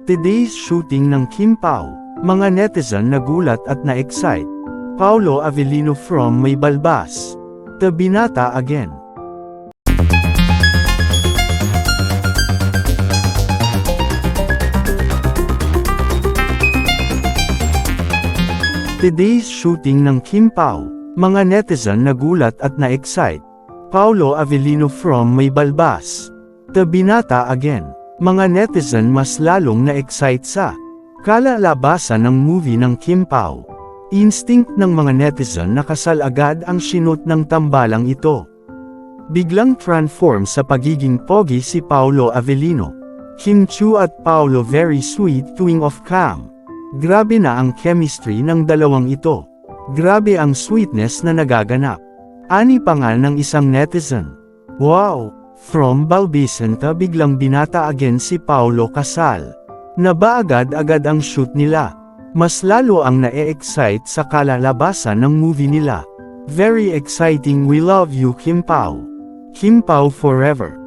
Today's shooting ng Kim Pao, mga netizen nagulat at na-excite. Paolo Avellino from May Balbas. The Binata again. Today's shooting ng Kim Pao, mga netizen nagulat at na-excite. Paolo Avellino from May Balbas. The Binata again. Mga netizen mas lalong na-excite sa kalalabasan ng movie ng Kim Pao. Instinct ng mga netizen na kasal agad ang sinut ng tambalang ito. Biglang transform sa pagiging pogi si Paolo Avellino. Kim Chu at Paolo very sweet tuwing off-cam. Grabe na ang chemistry ng dalawang ito. Grabe ang sweetness na nagaganap. Ani pa nga ng isang netizen. Wow! From Balbicenta biglang binata again si Paolo kasal. Naba agad-agad ang shoot nila. Mas lalo ang na-e-excite sa kalalabasan ng movie nila. Very exciting, we love you Kim Pao. Kim Pao forever.